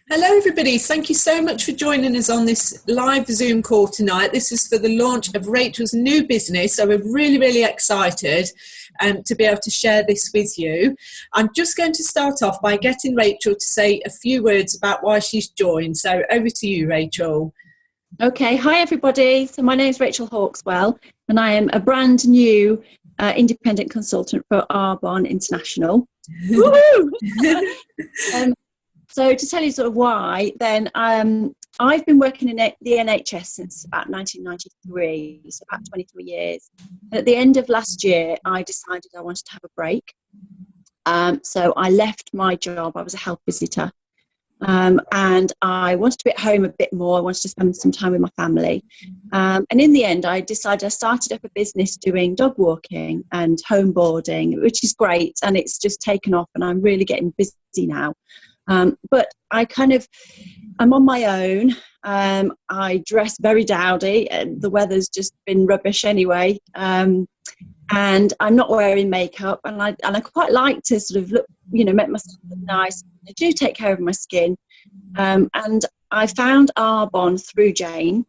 Hello, everybody. Thank you so much for joining us on this live Zoom call tonight. This is for the launch of Rachel's new business, so we're really, really excited to be able to share this with you. I'm just going to start off by getting Rachel to say a few words about why she's joined. So over to you, Rachel. Okay, hi everybody. So my name is Rachel Hawkswell, and I am a brand new independent consultant for Arbonne International. Woohoo! So to tell you sort of why, then I've been working in the NHS since about 1993, so about 23 years. And at the end of last year, I decided I wanted to have a break. So I left my job. I was a health visitor. And I wanted to be at home a bit more. I wanted to spend some time with my family. And in the end, I decided I started up a business doing dog walking and home boarding, which is great. And it's just taken off and I'm really getting busy now. But I'm on my own. I dress very dowdy and the weather's just been rubbish anyway. And I'm not wearing makeup and I quite like to sort of look, make myself look nice. I do take care of my skin. And I found Arbonne through Jane.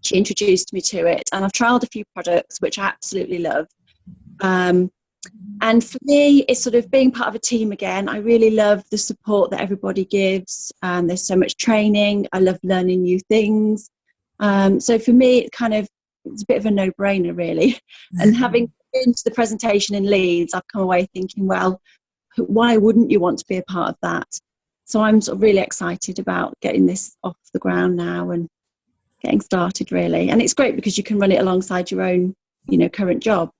She introduced me to it and I've trialed a few products, which I absolutely love. And for me, it's sort of being part of a team again. I really love the support that everybody gives. There's so much training. I love learning new things. So for me, it's a bit of a no-brainer, really. And having been to the presentation in Leeds, I've come away thinking, well, why wouldn't you want to be a part of that? So I'm sort of really excited about getting this off the ground now and getting started, really. And it's great because you can run it alongside your own, current job.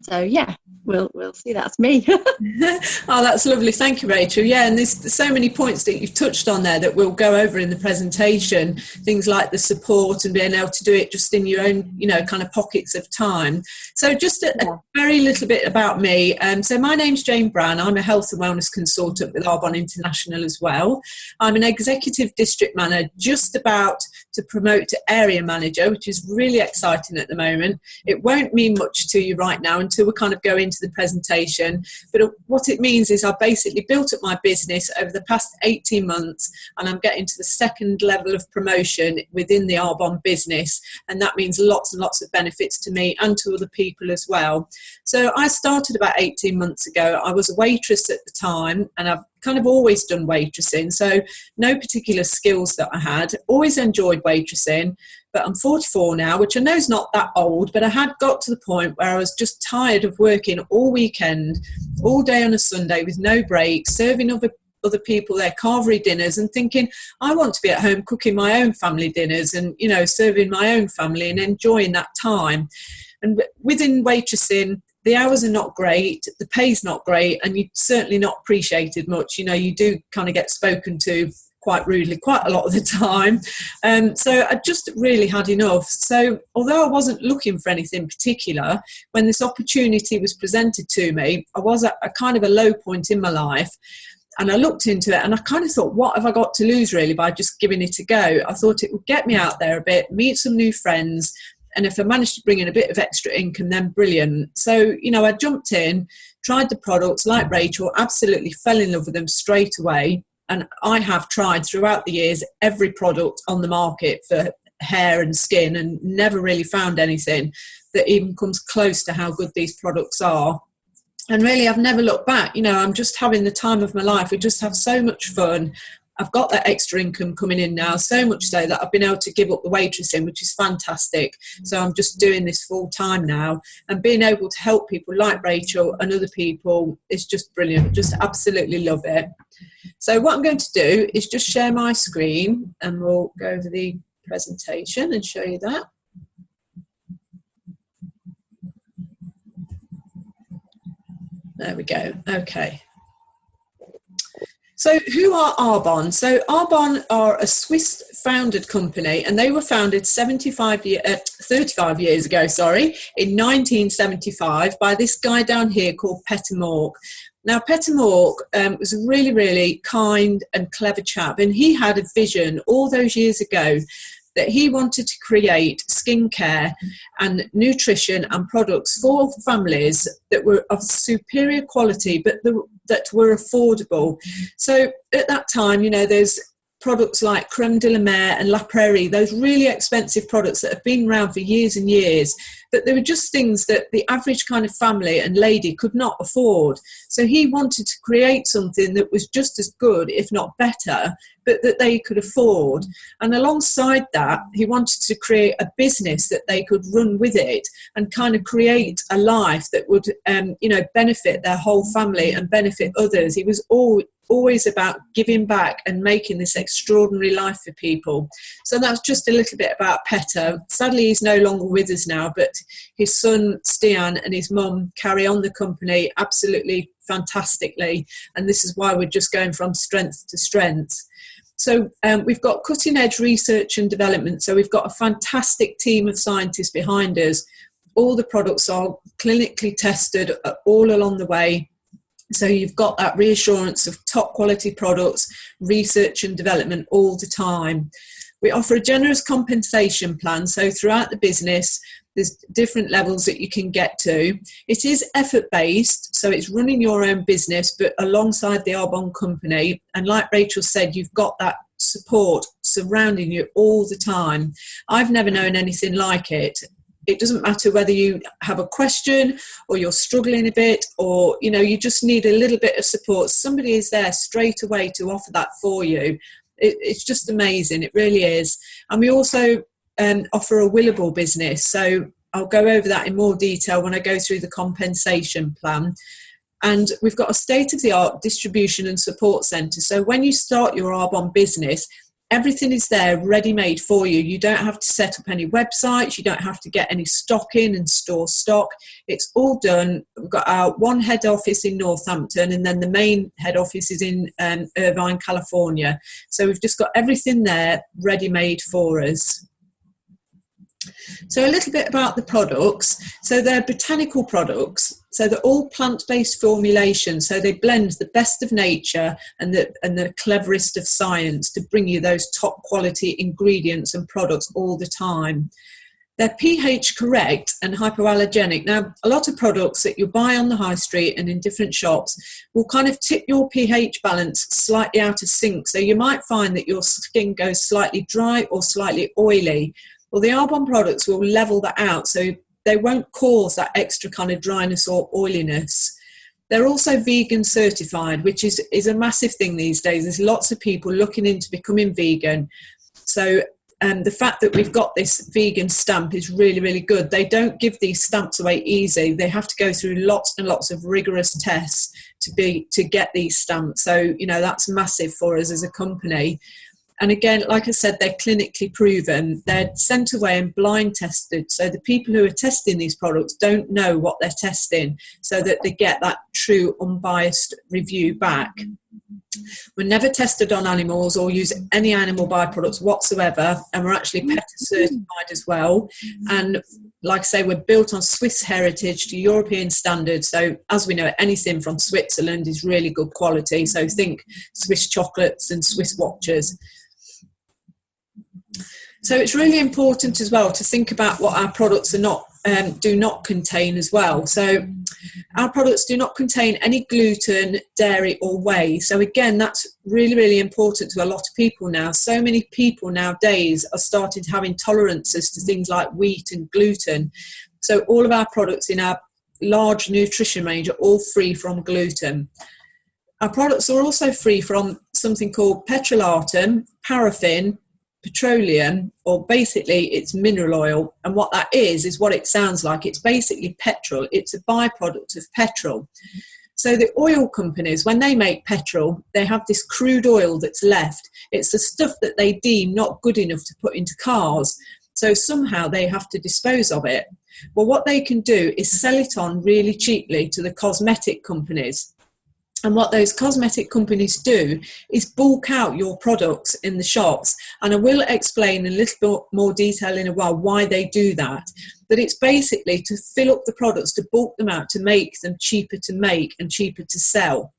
So yeah, we'll see. That's me. Oh, that's lovely. Thank you, Rachel. Yeah, and there's so many points that you've touched on there that we'll go over in the presentation. Things like the support and being able to do it just in your own, kind of pockets of time. So just a very little bit about me. So my name's Jane Brown. I'm a health and wellness consultant with Arbonne International as well. I'm an executive district manager, just about to promote to area manager, which is really exciting at the moment. It won't mean much to you right now until we kind of go into the presentation, but what it means is I basically built up my business over the past 18 months and I'm getting to the second level of promotion within the Arbonne business, and that means lots and lots of benefits to me and to other people as well. So I started about 18 months ago. I was a waitress at the time and I've kind of always done waitressing, so no particular skills that I had. Always enjoyed waitressing, but I'm 44 now, which I know is not that old, but I had got to the point where I was just tired of working all weekend, all day on a Sunday with no breaks, serving other people their carvery dinners and thinking, I want to be at home cooking my own family dinners and, serving my own family and enjoying that time. And within waitressing, the hours are not great, the pay's not great, and you're certainly not appreciated much. You do kind of get spoken to quite rudely quite a lot of the time. So I just really had enough. So although I wasn't looking for anything particular, when this opportunity was presented to me, I was at a kind of a low point in my life. And I looked into it and I kind of thought, what have I got to lose really by just giving it a go? I thought it would get me out there a bit, meet some new friends, and if I managed to bring in a bit of extra income, then brilliant. So, I jumped in, tried the products like Rachel, absolutely fell in love with them straight away. And I have tried throughout the years every product on the market for hair and skin and never really found anything that even comes close to how good these products are. And really, I've never looked back. I'm just having the time of my life. We just have so much fun. I've got that extra income coming in now, so much so that I've been able to give up the waitressing, which is fantastic. So I'm just doing this full time now, and being able to help people like Rachel and other people is just brilliant. Just absolutely love it. So what I'm going to do is just share my screen and we'll go over the presentation and show you that. There we go. Okay. So who are Arbonne? So Arbonne are a Swiss-founded company, and they were founded 35 years ago, in 1975 by this guy down here called Peter Mork. Now, Peter Mork was a really, really kind and clever chap, and he had a vision all those years ago that he wanted to create skincare and nutrition and products for families that were of superior quality, but that were affordable. So at that time, you know, there's products like Creme de la Mer and La Prairie, those really expensive products that have been around for years and years, but they were just things that the average kind of family and lady could not afford. So he wanted to create something that was just as good, if not better, but that they could afford. And alongside that, he wanted to create a business that they could run with it and kind of create a life that would, you know, benefit their whole family and benefit others. He was always about giving back and making this extraordinary life for people. So that's just a little bit about Petter. Sadly, he's no longer with us now, but his son Stian and his mum carry on the company absolutely fantastically, and this is why we're just going from strength to strength. So we've got cutting edge research and development, so we've got a fantastic team of scientists behind us. All the products are clinically tested all along the way. So you've got that reassurance of top quality products, research and development all the time. We offer a generous compensation plan. So throughout the business, there's different levels that you can get to. It is effort-based, so it's running your own business, but alongside the Arbonne company. And like Rachel said, you've got that support surrounding you all the time. I've never known anything like it. It doesn't matter whether you have a question or you're struggling a bit, or, you know, you just need a little bit of support. Somebody is there straight away to offer that for you. It's just amazing. It really is. And we also offer a willable business. So I'll go over that in more detail when I go through the compensation plan. And we've got a state-of-the-art distribution and support centre. So when you start your Arbonne business, everything is there ready-made for you. You don't have to set up any websites. You don't have to get any stock in and store stock. It's all done. We've got our one head office in Northampton, and then the main head office is in Irvine, California. So we've just got everything there ready-made for us. So a little bit about the products. So they're botanical products. So they're all plant-based formulations. So they blend the best of nature and the cleverest of science to bring you those top quality ingredients and products all the time. They're pH correct and hypoallergenic. Now, a lot of products that you buy on the high street and in different shops will kind of tip your pH balance slightly out of sync. So you might find that your skin goes slightly dry or slightly oily. Well, the Arbonne products will level that out, so they won't cause that extra kind of dryness or oiliness. They're also vegan certified, which is a massive thing these days. There's lots of people looking into becoming vegan. So the fact that we've got this vegan stamp is really, really good. They don't give these stamps away easy. They have to go through lots and lots of rigorous tests to get these stamps. So, you know, that's massive for us as a company. And again, like I said, they're clinically proven. They're sent away and blind tested. So the people who are testing these products don't know what they're testing, so that they get that true unbiased review back. We're never tested on animals or use any animal byproducts whatsoever. And we're actually PETA certified as well. And like I say, we're built on Swiss heritage to European standards. So as we know, anything from Switzerland is really good quality. So think Swiss chocolates and Swiss watches. So it's really important as well to think about what our products do not contain as well. So our products do not contain any gluten, dairy or whey. So again, that's really, really important to a lot of people now. So many people nowadays are started having tolerances to things like wheat and gluten. So all of our products in our large nutrition range are all free from gluten. Our products are also free from something called petrolatum, paraffin, petroleum, or basically it's mineral oil. And what that is what it sounds like. It's basically petrol. It's a byproduct of petrol. So the oil companies, when they make petrol, they have this crude oil that's left. It's the stuff that they deem not good enough to put into cars. So somehow they have to dispose of it. Well, what they can do is sell it on really cheaply to the cosmetic companies. And what those cosmetic companies do is bulk out your products in the shops. And I will explain in a little bit more detail in a while why they do that. But it's basically to fill up the products, to bulk them out, to make them cheaper to make and cheaper to sell.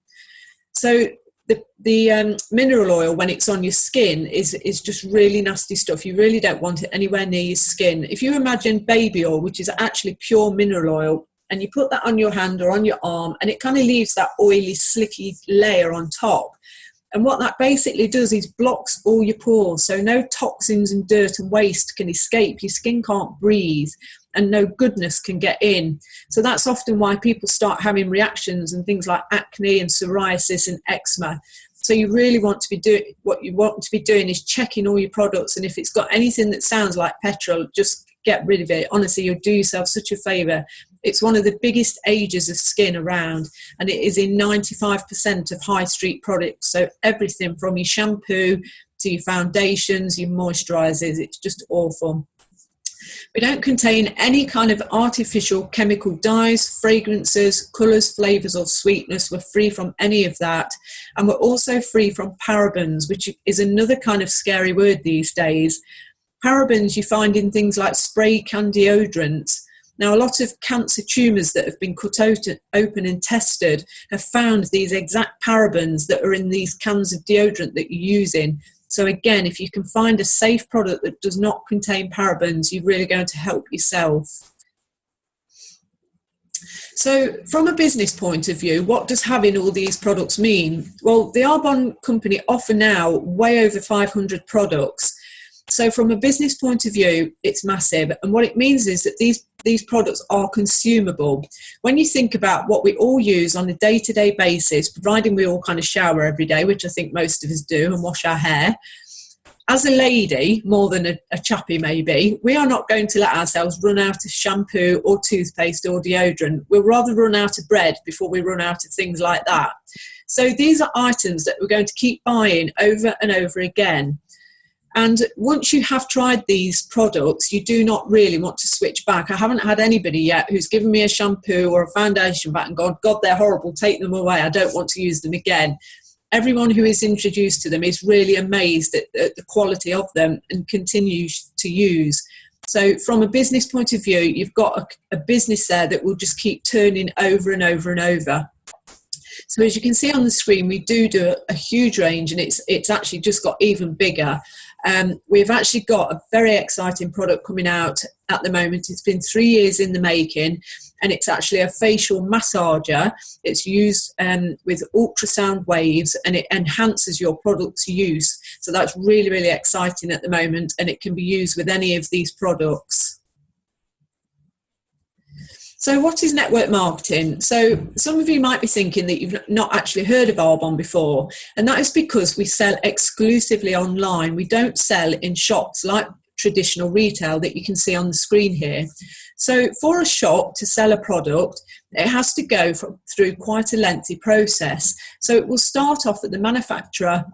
So the mineral oil, when it's on your skin, is just really nasty stuff. You really don't want it anywhere near your skin. If you imagine baby oil, which is actually pure mineral oil, and you put that on your hand or on your arm, and it kind of leaves that oily, slicky layer on top. And what that basically does is blocks all your pores, so no toxins and dirt and waste can escape. Your skin can't breathe, and no goodness can get in. So that's often why people start having reactions and things like acne and psoriasis and eczema. So you really want to be doing, what you want to be doing is checking all your products, and if it's got anything that sounds like petrol, just get rid of it. Honestly, you'll do yourself such a favour. It's one of the biggest ages of skin around, and it is in 95% of high street products. So everything from your shampoo to your foundations, your moisturisers, it's just awful. We don't contain any kind of artificial chemical dyes, fragrances, colours, flavours or sweetness. We're free from any of that. And we're also free from parabens, which is another kind of scary word these days. Parabens you find in things like spray can deodorants. Now, a lot of cancer tumours that have been cut open and tested have found these exact parabens that are in these cans of deodorant that you're using. So again, if you can find a safe product that does not contain parabens, you're really going to help yourself. So from a business point of view, what does having all these products mean? Well, the Arbonne company offer now way over 500 products. So from a business point of view, it's massive. And what it means is that these products are consumable. When you think about what we all use on a day-to-day basis, providing we all kind of shower every day, which I think most of us do, and wash our hair, as a lady, more than a chappie maybe, we are not going to let ourselves run out of shampoo or toothpaste or deodorant. We'll rather run out of bread before we run out of things like that. So these are items that we're going to keep buying over and over again. And once you have tried these products, you do not really want to switch back. I haven't had anybody yet who's given me a shampoo or a foundation back and gone, God, they're horrible, take them away, I don't want to use them again. Everyone who is introduced to them is really amazed at the quality of them and continues to use. So from a business point of view, you've got a business there that will just keep turning over and over and over. So as you can see on the screen, we do a huge range, and it's actually just got even bigger. We've actually got a very exciting product coming out at the moment. It's been 3 years in the making, and it's actually a facial massager. It's used with ultrasound waves, and it enhances your product's use. So that's really, really exciting at the moment, and it can be used with any of these products. So what is network marketing? So some of you might be thinking that you've not actually heard of Arbonne before, and that is because we sell exclusively online. We don't sell in shops like traditional retail that you can see on the screen here. So for a shop to sell a product, it has to go through quite a lengthy process. So it will start off at the manufacturer,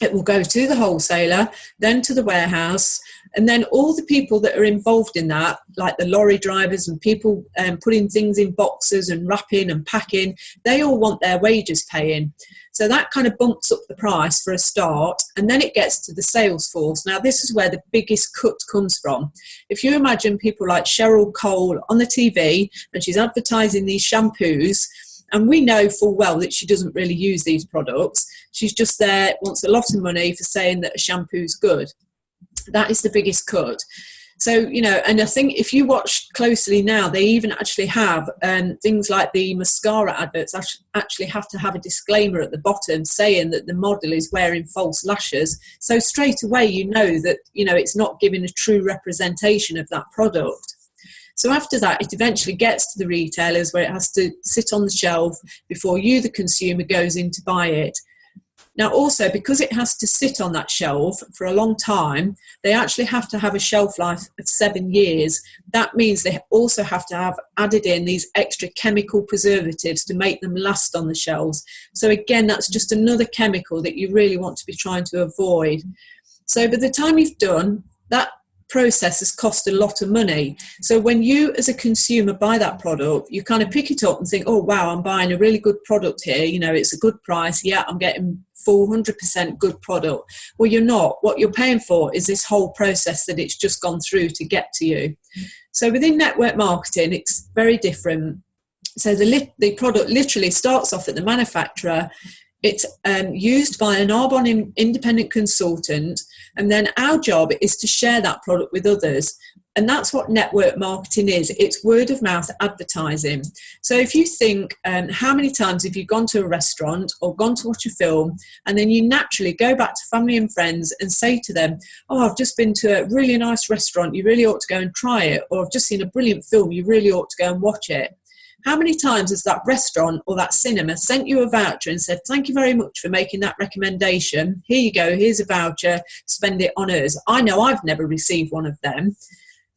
it will go to the wholesaler, then to the warehouse, and then all the people that are involved in that, like the lorry drivers and people putting things in boxes and wrapping and packing, they all want their wages paying. So that kind of bumps up the price for a start, and then it gets to the sales force. Now, this is where the biggest cut comes from. If you imagine people like Cheryl Cole on the TV, and she's advertising these shampoos, and we know full well that she doesn't really use these products. She's just there, wants a lot of money for saying that a shampoo's good. That is the biggest cut. So, you know, and I think if you watch closely now, they even actually have things like the mascara adverts actually have to have a disclaimer at the bottom saying that the model is wearing false lashes. So straight away, you know that, you know, it's not giving a true representation of that product. So after that, it eventually gets to the retailers where it has to sit on the shelf before you, the consumer, goes in to buy it. Now also, because it has to sit on that shelf for a long time, they actually have to have a shelf life of 7 years. That means they also have to have added in these extra chemical preservatives to make them last on the shelves. So again, that's just another chemical that you really want to be trying to avoid. So by the time you've done that, process has cost a lot of money. So when you as a consumer buy that product, you kind of pick it up and think, oh wow, I'm buying a really good product here, you know, it's a good price, yeah, I'm getting full 100% good product. Well, you're not. What you're paying for is this whole process that it's just gone through to get to you. So within network marketing, it's very different. So the product literally starts off at the manufacturer. It's used by an Arbonne independent consultant, and then our job is to share that product with others. And that's what network marketing is. It's word of mouth advertising. So if you think, how many times have you gone to a restaurant or gone to watch a film, and then you naturally go back to family and friends and say to them, oh, I've just been to a really nice restaurant, you really ought to go and try it. Or I've just seen a brilliant film, you really ought to go and watch it. How many times has that restaurant or that cinema sent you a voucher and said, thank you very much for making that recommendation. Here you go, here's a voucher, spend it on us. I know I've never received one of them.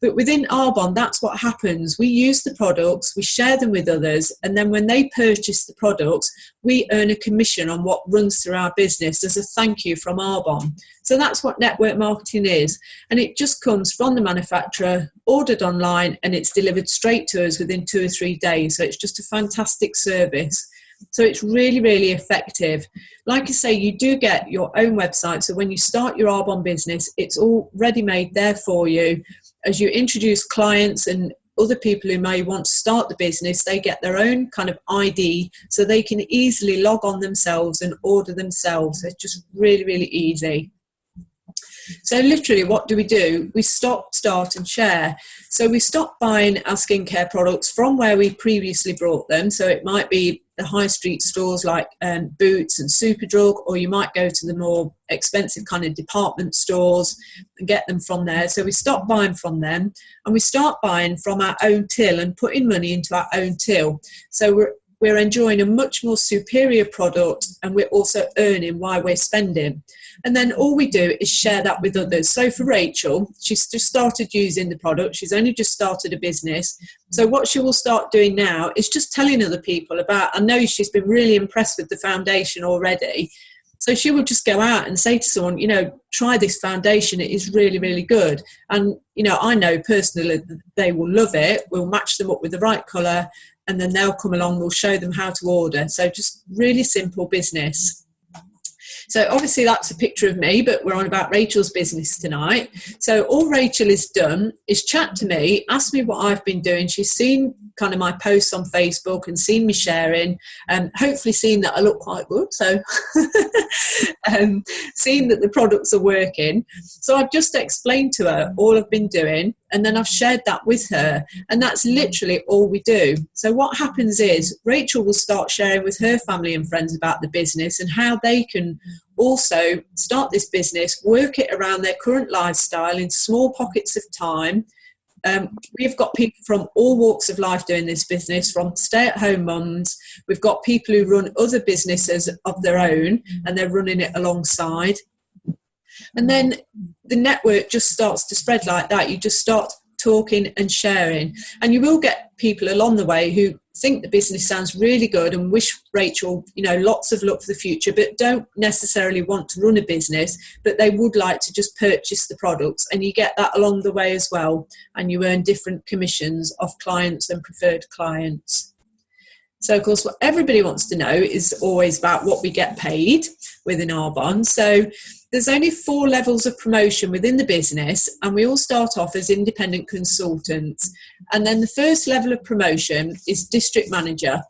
But within Arbonne, that's what happens. We use the products, we share them with others, and then when they purchase the products, we earn a commission on what runs through our business as a thank you from Arbonne. So that's what network marketing is. And it just comes from the manufacturer, ordered online, and it's delivered straight to us within 2 or 3 days. So it's just a fantastic service. So it's really, really effective. Like I say, you do get your own website. So when you start your Arbonne business, it's all ready-made there for you. As you introduce clients and other people who may want to start the business, they get their own kind of ID, so they can easily log on themselves and order themselves. It's just really, really easy. So literally, what do? We stop, start and share. So we stop buying our skincare products from where we previously brought them. So it might be the high street stores like Boots and Superdrug, or you might go to the more expensive kind of department stores and get them from there. So we stop buying from them and we start buying from our own till and putting money into our own till. So we're enjoying a much more superior product, and we're also earning while we're spending. And then all we do is share that with others. So for Rachel, she's just started using the product. She's only just started a business. So what she will start doing now is just telling other people about, I know she's been really impressed with the foundation already. So she will just go out and say to someone, you know, try this foundation. It is really, really good. And, you know, I know personally that they will love it. We'll match them up with the right colour, and then they'll come along, we'll show them how to order. So just really simple business. So obviously that's a picture of me, but we're on about Rachel's business tonight. So all Rachel has done is chat to me, ask me what I've been doing. She's seen kind of my posts on Facebook and seen me sharing, and hopefully seen that I look quite good. So seen that the products are working. So I've just explained to her all I've been doing, and then I've shared that with her, and that's literally all we do. So what happens is Rachel will start sharing with her family and friends about the business and how they can also start this business, work it around their current lifestyle in small pockets of time. We've got people from all walks of life doing this business, from stay-at-home mums. We've got people who run other businesses of their own, and they're running it alongside. And then the network just starts to spread like that. You just start talking and sharing, and you will get people along the way who think the business sounds really good and wish Rachel, you know, lots of luck for the future, but don't necessarily want to run a business, but they would like to just purchase the products, and you get that along the way as well, and you earn different commissions of clients and preferred clients. So of course what everybody wants to know is always about what we get paid within Arbonne. So there's only 4 levels of promotion within the business, and we all start off as independent consultants. And then the first level of promotion is district manager.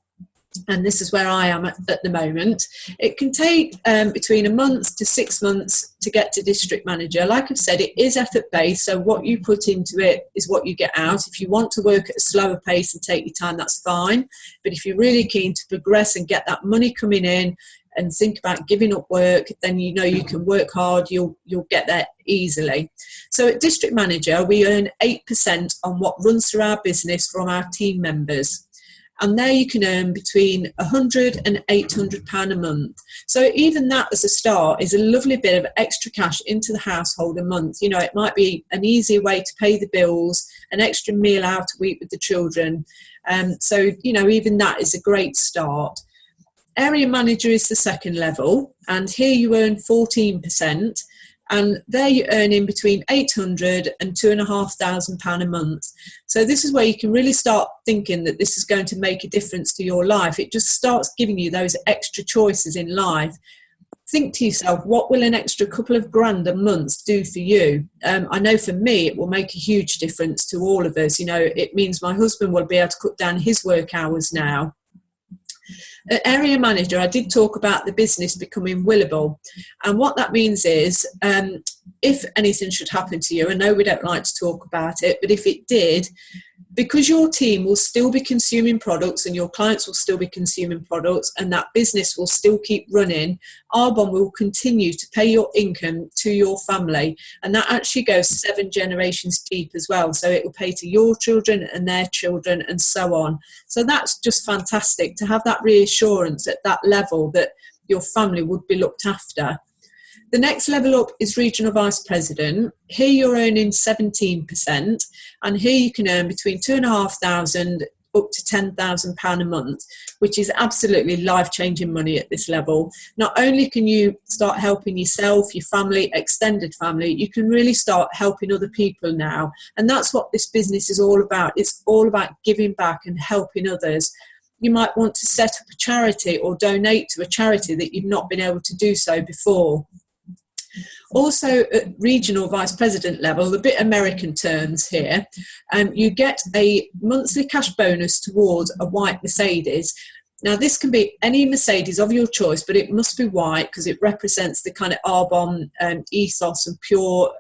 And this is where I am at the moment. It can take between a month to 6 months to get to district manager. Like I've said, it is effort based, so what you put into it is what you get out. If you want to work at a slower pace and take your time, that's fine. But if you're really keen to progress and get that money coming in and think about giving up work, then you know you can work hard, you'll get there easily. So at district manager, we earn 8% on what runs through our business from our team members. And there you can earn between £100 and £800 a month. So even that as a start is a lovely bit of extra cash into the household a month. You know, it might be an easy way to pay the bills, an extra meal out a week with the children. So, you know, even that is a great start. Area manager is the second level, and here you earn 14%. And there you're earning between £800 and £2,500 a month. So this is where you can really start thinking that this is going to make a difference to your life. It just starts giving you those extra choices in life. Think to yourself, what will an extra couple of grand a month do for you? I know for me, it will make a huge difference to all of us. You know, it means my husband will be able to cut down his work hours now. An area manager, I did talk about the business becoming willable. And what that means is, if anything should happen to you, I know we don't like to talk about it, but if it did, because your team will still be consuming products and your clients will still be consuming products and that business will still keep running, Arbonne will continue to pay your income to your family. And that actually goes 7 generations deep as well. So it will pay to your children and their children and so on. So that's just fantastic to have that reassurance at that level that your family would be looked after. The next level up is regional vice president. Here you're earning 17%, and here you can earn between £2,500 up to £10,000 a month, which is absolutely life-changing money at this level. Not only can you start helping yourself, your family, extended family, you can really start helping other people now. And that's what this business is all about. It's all about giving back and helping others. You might want to set up a charity or donate to a charity that you've not been able to do so before. Also at regional vice president level, a bit American terms here, you get a monthly cash bonus towards a white Mercedes. Now this can be any Mercedes of your choice, but it must be white because it represents the kind of Arbonne ethos and pure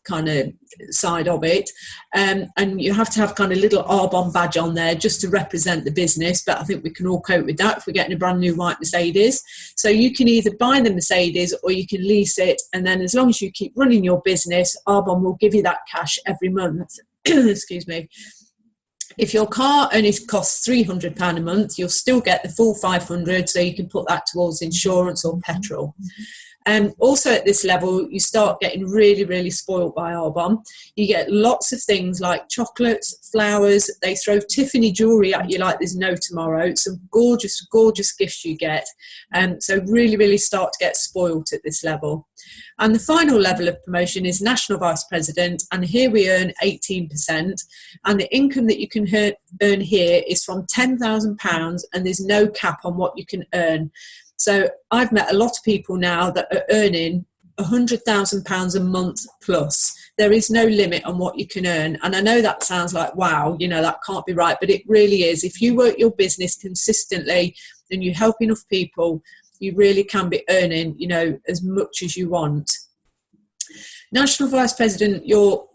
kind of side of it, and you have to have kind of little Arbonne badge on there just to represent the business, but I think we can all cope with that if we're getting a brand new white Mercedes. So you can either buy the Mercedes or you can lease it, and then as long as you keep running your business, Arbonne will give you that cash every month. Excuse me. If your car only costs £300 a month, you'll still get the full £500, so you can put that towards insurance or petrol. Also at this level, you start getting really, really spoiled by Arbonne. You get lots of things like chocolates, flowers. They throw Tiffany jewellery at you like there's no tomorrow. Some gorgeous, gorgeous gifts you get. So really, really start to get spoiled at this level. And the final level of promotion is national vice president. And here we earn 18%. And the income that you can earn here is from £10,000, and there's no cap on what you can earn. So I've met a lot of people now that are earning £100,000 a month plus. There is no limit on what you can earn. And I know that sounds like, wow, you know, that can't be right, but it really is. If you work your business consistently and you help enough people, you really can be earning, you know, as much as you want. National vice president, your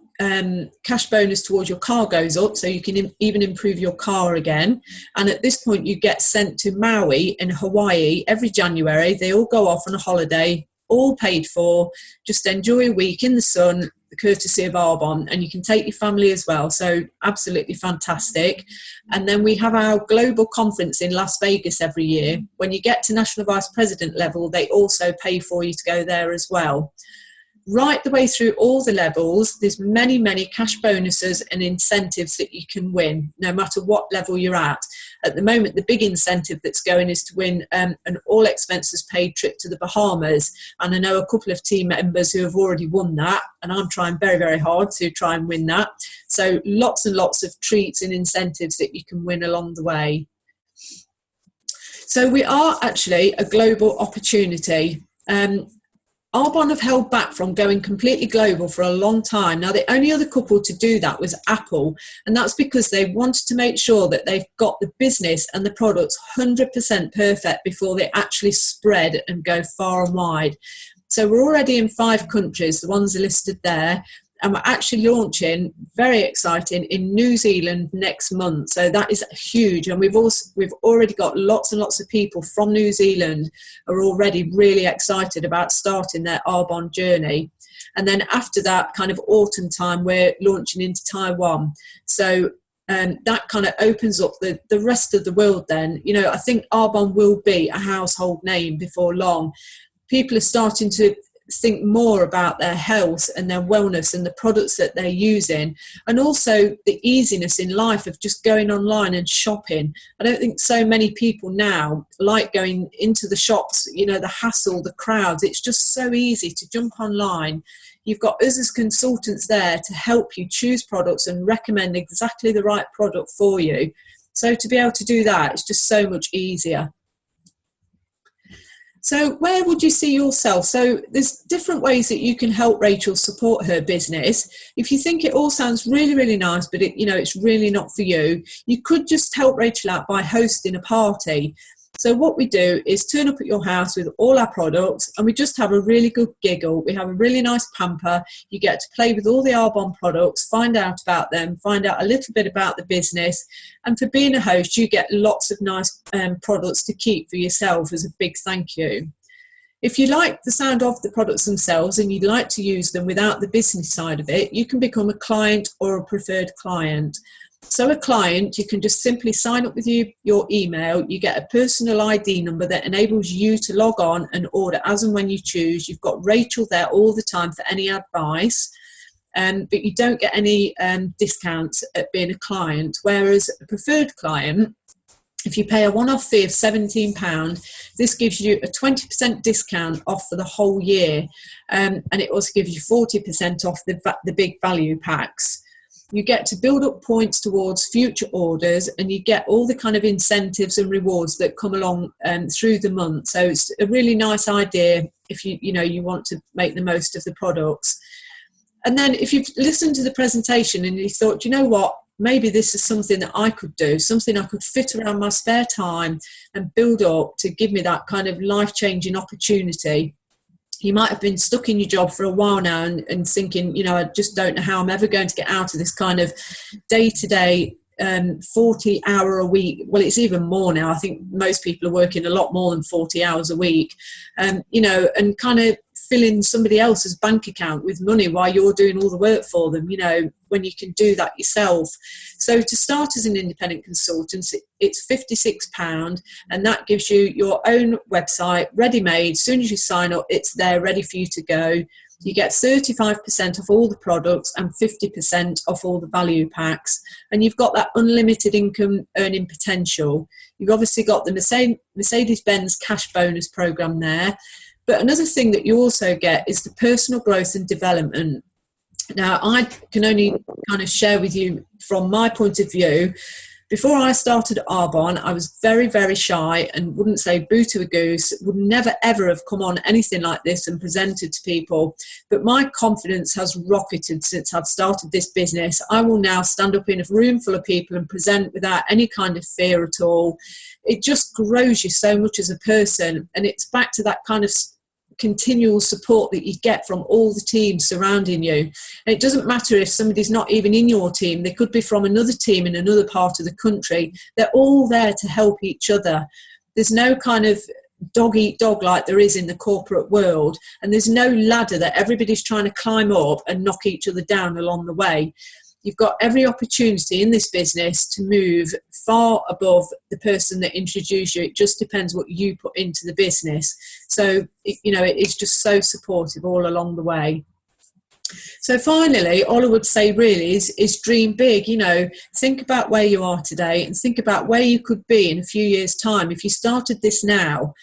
cash bonus towards your car goes up, so you can even improve your car again. And at this point you get sent to Maui in Hawaii every January. They all go off on a holiday, all paid for. Just enjoy a week in the sun, courtesy of Arbonne, and you can take your family as well. So absolutely fantastic. And then we have our global conference in Las Vegas every year. When you get to national vice president level, they also pay for you to go there as well. Right the way through all the levels, there's many, many cash bonuses and incentives that you can win, no matter what level you're at. At the moment, the big incentive that's going is to win an all expenses paid trip to the Bahamas. And I know a couple of team members who have already won that, and I'm trying very, very hard to try and win that. So lots and lots of treats and incentives that you can win along the way. So we are actually a global opportunity. Arbonne have held back from going completely global for a long time. Now, the only other couple to do that was Apple, and that's because they wanted to make sure that they've got the business and the products 100% perfect before they actually spread and go far and wide. So we're already in 5 countries, the ones are listed there, and we're actually launching, very exciting, in New Zealand next month. So that is huge, and we've already got lots and lots of people from New Zealand are already really excited about starting their Arbonne journey. And then after that, kind of autumn time, we're launching into Taiwan. So that kind of opens up the rest of the world then. You know, I think Arbonne will be a household name before long. People are starting to think more about their health and their wellness and the products that they're using, and also the easiness in life of just going online and shopping. I don't think so many people now like going into the shops, you know, the hassle, the crowds. It's just so easy to jump online. You've got us as consultants there to help you choose products and recommend exactly the right product for you. So to be able to do that, it's just so much easier. So where would you see yourself? So there's different ways that you can help Rachel support her business. If you think it all sounds really, really nice, but it's really not for you, you could just help Rachel out by hosting a party. So what we do is turn up at your house with all our products, and we just have a really good giggle. We have a really nice pamper. You get to play with all the Arbonne products, find out about them, find out a little bit about the business. And for being a host, you get lots of nice products to keep for yourself as a big thank you. If you like the sound of the products themselves and you'd like to use them without the business side of it, you can become a client or a preferred client. So a client, you can just simply sign up with your email. You get a personal ID number that enables you to log on and order as and when you choose. You've got Rachel there all the time for any advice, but you don't get any discounts at being a client. Whereas a preferred client, if you pay a one-off fee of £17, this gives you a 20% discount off for the whole year, and it also gives you 40% off the big value packs. You get to build up points towards future orders, and you get all the kind of incentives and rewards that come along through the month. So it's a really nice idea if you want to make the most of the products. And then if you've listened to the presentation and you thought, you know what, maybe this is something that I could do, something I could fit around my spare time and build up to give me that kind of life-changing opportunity. You might have been stuck in your job for a while now and thinking, I just don't know how I'm ever going to get out of this kind of day-to-day 40-hour a week. Well, it's even more now. I think most people are working a lot more than 40 hours a week, and kind of filling somebody else's bank account with money while you're doing all the work for them, when you can do that yourself. So to start as an independent consultant, it's £56, and that gives you your own website ready-made. As soon as you sign up, it's there ready for you to go. You get 35% off all the products and 50% off all the value packs, and you've got that unlimited income earning potential. You've obviously got the Mercedes-Benz cash bonus program there. But another thing that you also get is the personal growth and development. Now, I can only kind of share with you from my point of view. Before I started Arbonne, I was very, very shy and wouldn't say boo to a goose, would never, ever have come on anything like this and presented to people. But my confidence has rocketed since I've started this business. I will now stand up in a room full of people and present without any kind of fear at all. It just grows you so much as a person. And it's back to that kind of continual support that you get from all the teams surrounding you. And it doesn't matter if somebody's not even in your team, they could be from another team in another part of the country. They're all there to help each other. There's no kind of dog eat dog like there is in the corporate world, and there's no ladder that everybody's trying to climb up and knock each other down along the way. You've got every opportunity in this business to move far above the person that introduced you. It just depends what you put into the business. So, it's just so supportive all along the way. So finally, all I would say really is dream big. Think about where you are today and think about where you could be in a few years' time. If you started this now,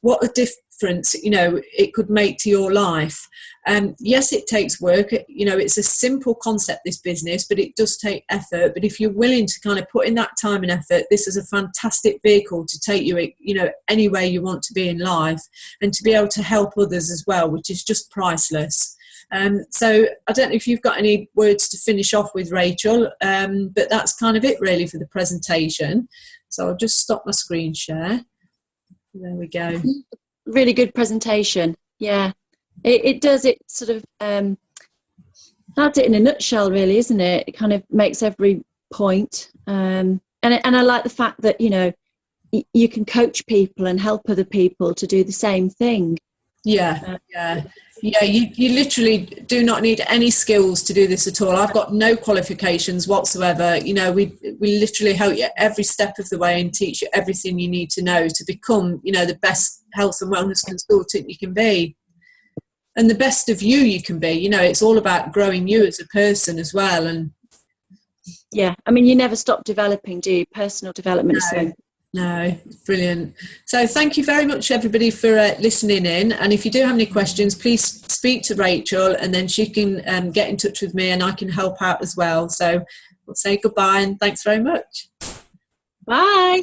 what a difference it could make to your life. Yes, it takes work. It's a simple concept, this business, but it does take effort. But if you're willing to kind of put in that time and effort, this is a fantastic vehicle to take you anywhere you want to be in life, and to be able to help others as well, which is just priceless. So I don't know if you've got any words to finish off with, Rachel, but that's kind of it really for the presentation. So I'll just stop my screen share. There we go. Really good presentation. Yeah, it does. It sort of that's it in a nutshell, really, isn't it? It kind of makes every point. And I like the fact that you can coach people and help other people to do the same thing. Yeah. You literally do not need any skills to do this at all. I've got no qualifications whatsoever. We literally help you every step of the way and teach you everything you need to know to become, the best health and wellness consultant you can be, and the best of you can be. It's all about growing you as a person as well. And yeah, I mean, you never stop developing, do you? Personal development. No, brilliant. So thank you very much, everybody, for listening in. And if you do have any questions, please speak to Rachel, and then she can get in touch with me and I can help out as well. So we'll say goodbye and thanks very much. Bye.